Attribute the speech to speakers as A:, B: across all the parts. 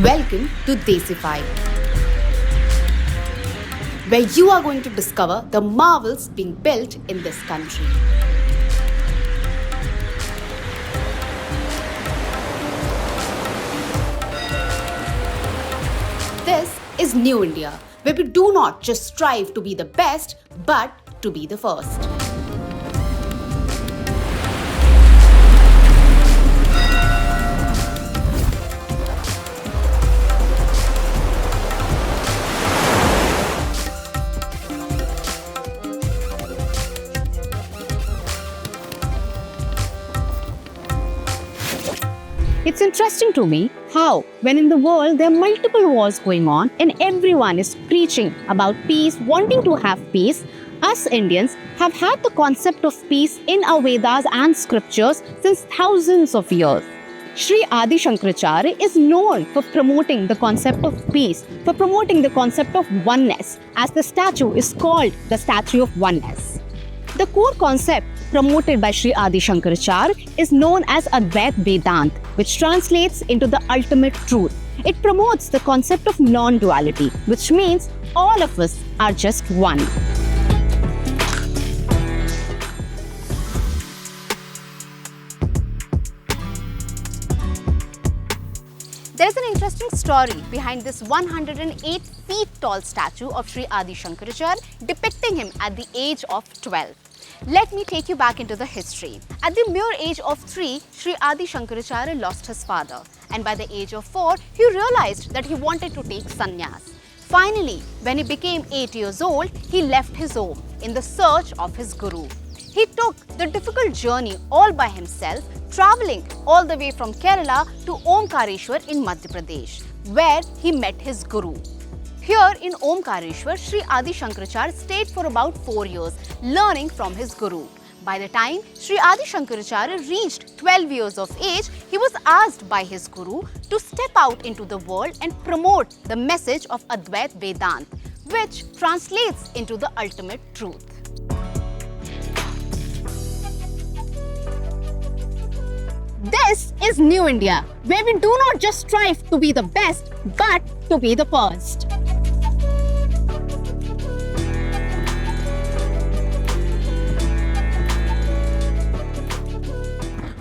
A: Welcome to Desified, where you are going to discover the marvels being built in this country. This is New India, where we do not just strive to be the best, but to be the first.
B: It's interesting to me how, when in the world there are multiple wars going on and everyone is preaching about peace, wanting to have peace, us Indians have had the concept of peace in our Vedas and scriptures since thousands of years. Sri Adi Shankaracharya is known for promoting the concept of peace, for promoting the concept of oneness, as the statue is called the Statue of Oneness. The core concept promoted by Sri Adi Shankaracharya is known as Advait Vedant, which translates into the ultimate truth. It promotes the concept of non-duality, which means all of us are just one. There is an interesting story behind this 108 feet tall statue of Sri Adi Shankaracharya, depicting him at the age of 12. Let me take you back into the history. At the mere age of 3, Sri Adi Shankaracharya lost his father, and by the age of 4, he realized that he wanted to take sannyas. Finally, when he became 8 years old, he left his home in the search of his guru. He took the difficult journey all by himself, traveling all the way from Kerala to Omkareshwar in Madhya Pradesh, where he met his guru. Here in Omkareshwar, Sri Adi Shankaracharya stayed for about 4 years, learning from his guru. By the time Sri Adi Shankaracharya reached 12 years of age, he was asked by his guru to step out into the world and promote the message of Advait Vedant, which translates into the ultimate truth. This is New India, where we do not just strive to be the best, but to be the first.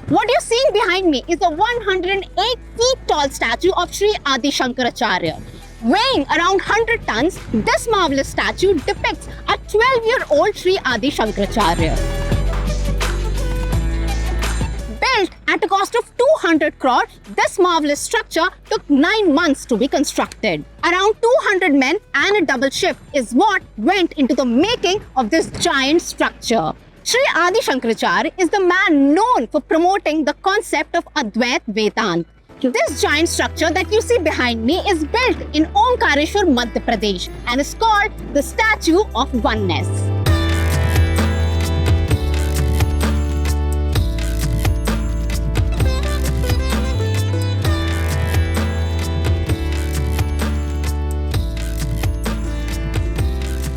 B: What you're seeing behind me is a 108 feet tall statue of Sri Adi Shankaracharya. Weighing around 100 tons, this marvelous statue depicts a 12-year-old Sri Adi Shankaracharya. Built at a cost of 200 crore, this marvelous structure took 9 months to be constructed. Around 200 men and a double shift is what went into the making of this giant structure. Sri Adi Shankaracharya is the man known for promoting the concept of Advait Vedant. This giant structure that you see behind me is built in Omkareshwar, Madhya Pradesh, and is called the Statue of Oneness.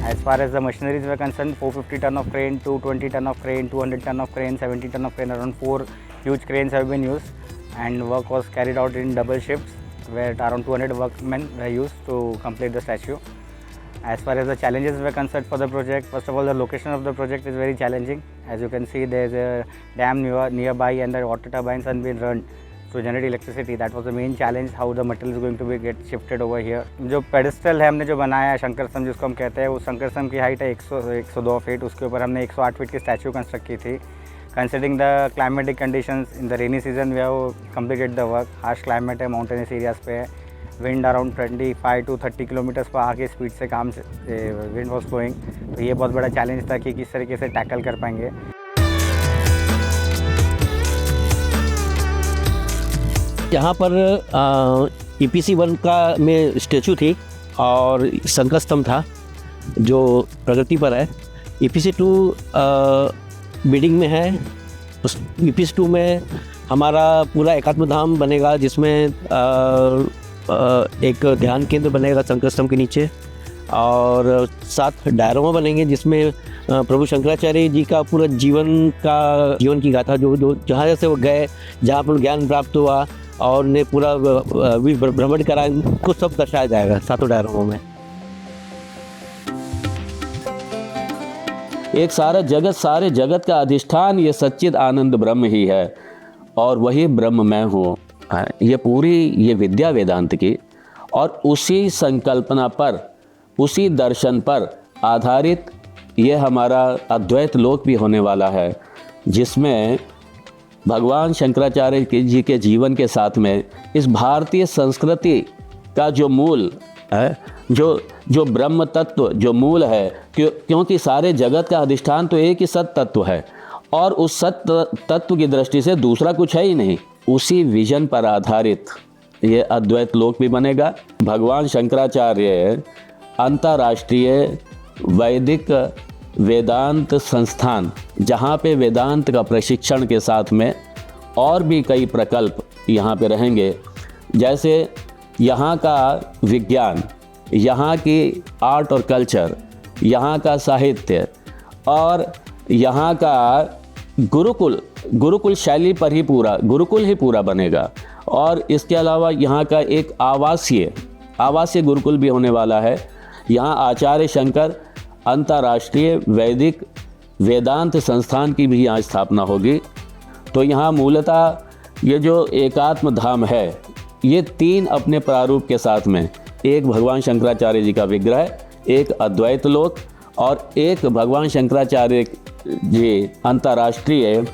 C: As far as the machineries were concerned, 450 ton of crane, 220 ton of crane, 200 ton of crane, 70 ton of crane, around 4 huge cranes have been used, and work was carried out in double shifts where around 200 workmen were used to complete the statue. As far as the challenges were concerned for the project, first of all, the location of the project is very challenging. As you can see, there is a dam nearby and the water turbines have been run to generate electricity. That was the main challenge, how the material is going to be get shifted over here. जो pedestal है हमने जो बनाया है शंकर स्तंभ जिसको हम कहते हैं, वो शंकर स्तंभ की हाइट है 102 फीट, उसके ऊपर हमने 108 फीट की स्टैचू कंस्ट्रक्ट की थी. Considering the climatic conditions in the rainy season, we have completed the work. Harsh climate है, mountainous areas पे है, wind around 25 to 30 किलोमीटर पर आगे स्पीड से काम wind was blowing. तो ये बहुत बड़ा चैलेंज था कि किस तरीके से टैकल कर पाएंगे.
D: यहाँ पर EPC 1 का में स्टैचू थी और शंकर स्तंभ था जो प्रगति पर है. EPC 2 बिल्डिंग में है. उस EPC 2 में हमारा पूरा एकात्म धाम बनेगा, जिसमें एक ध्यान केंद्र बनेगा शंकर स्तंभ के नीचे, और 7 डायरोमा बनेंगे जिसमें प्रभु शंकराचार्य जी का पूरा जीवन की गाथा जो जहाँ से वो गए, जहाँ पर ज्ञान प्राप्त हुआ और ने पूरा भ्रमण करा, कुछ सब दर्शाया जाएगा 7 डायग्रामों में। एक सारे जगत का अधिष्ठान ये सच्चिद आनंद ब्रह्म ही है और वही ब्रह्म मैं हूँ। ये पूरी ये विद्या वेदांत की और उसी संकल्पना पर, उसी दर्शन पर आधारित ये हमारा अद्वैत लोक भी होने वाला है, जिसमें भगवान शंकराचार्य जी के जीवन के साथ में इस भारतीय संस्कृति का जो मूल है, जो ब्रह्म तत्व जो मूल है, क्योंकि सारे जगत का अधिष्ठान तो एक ही सत तत्व है और उस सत तत्व की दृष्टि से दूसरा कुछ है ही नहीं, उसी विजन पर आधारित ये अद्वैत लोक भी बनेगा। भगवान शंकराचार्य अंतर्राष्ट्रीय वैदिक वेदांत संस्थान, जहाँ पे वेदांत का प्रशिक्षण के साथ में और भी कई प्रकल्प यहाँ पे रहेंगे, जैसे यहाँ का विज्ञान, यहाँ की आर्ट और कल्चर, यहाँ का साहित्य और यहाँ का गुरुकुल शैली पर ही गुरुकुल ही पूरा बनेगा। और इसके अलावा यहाँ का एक आवासीय गुरुकुल भी होने वाला है। यहाँ आचार्य शंकर अंतर्राष्ट्रीय वैदिक वेदांत संस्थान की भी यहाँ स्थापना होगी। तो यहाँ मूलतः ये जो एकात्म धाम है, ये 3 अपने प्रारूप के साथ में, एक भगवान शंकराचार्य जी का विग्रह, एक अद्वैत लोक और एक भगवान शंकराचार्य जी अंतर्राष्ट्रीय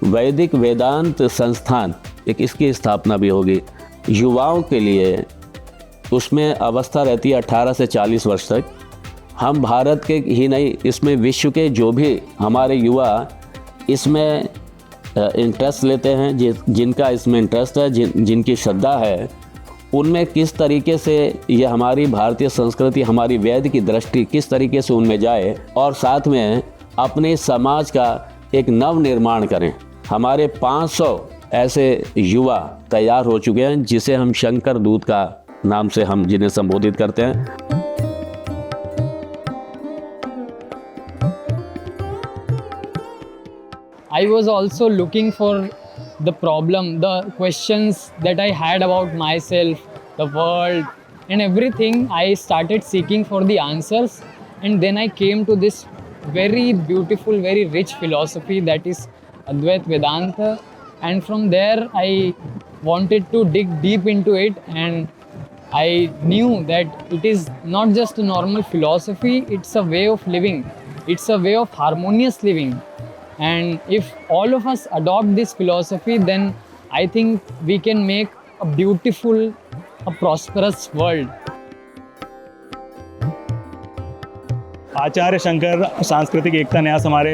D: वैदिक वेदांत संस्थान, एक इसकी स्थापना भी होगी। युवाओं के लिए उसमें अवस्था रहती है 18 से 40 वर्ष तक। हम भारत के ही नहीं, इसमें विश्व के जो भी हमारे युवा इसमें इंटरेस्ट लेते हैं, जिनका इसमें इंटरेस्ट है, जिनकी श्रद्धा है, उनमें किस तरीके से ये हमारी भारतीय संस्कृति, हमारी वेद की दृष्टि किस तरीके से उनमें जाए और साथ में अपने समाज का एक नव निर्माण करें। हमारे 500 ऐसे युवा तैयार हो चुके हैं, जिसे हम शंकर दूत का नाम से हम जिन्हें संबोधित करते हैं।
E: I was also looking for the problem, the questions that I had about myself, the world and everything. I started seeking for the answers, and then I came to this very beautiful, very rich philosophy that is Advait Vedanta, and from there I wanted to dig deep into it, and I knew that it is not just a normal philosophy, it's a way of living, it's a way of harmonious living. And if all of us adopt this philosophy, then I think we can make a beautiful, a prosperous world.
F: आचार्य शंकर सांस्कृतिक एकता न्यास हमारे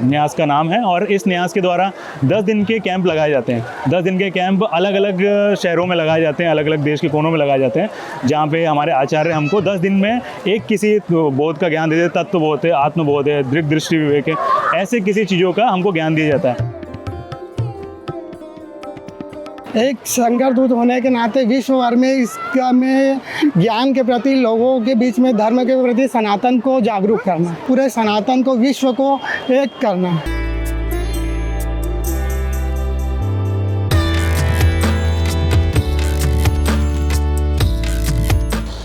F: न्यास का नाम है और इस न्यास के द्वारा 10 दिन के कैंप लगाए जाते हैं। 10 दिन के कैंप अलग अलग शहरों में लगाए जाते हैं, अलग अलग देश के कोनों में लगाए जाते हैं, जहाँ पे हमारे आचार्य हमको 10 दिन में एक किसी बोध का ज्ञान देते हैं। तत्वबोध है, आत्मबोध है, दृक दृष्टि विवेक है, ऐसे किसी चीज़ों का हमको ज्ञान दिया जाता है।
G: एक शंकर दूत होने के नाते विश्व भर में इसका में ज्ञान के प्रति, लोगों के बीच में धर्म के प्रति सनातन को जागरूक करना, पूरे सनातन को, विश्व को एक करना।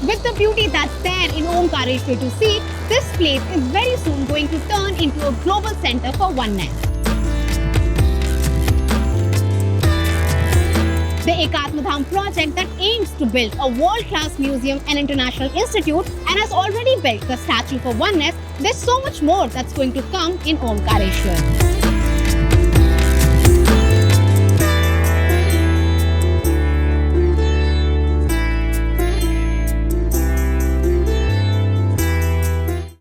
B: With the beauty that's there in Omkareshwar to see, this place is very soon going to turn into a global center for oneness. The Ekatma Dham project that aims to build a world-class museum and international institute and has already built the Statue of Oneness, there's so much more that's going to come in Omkareshwar.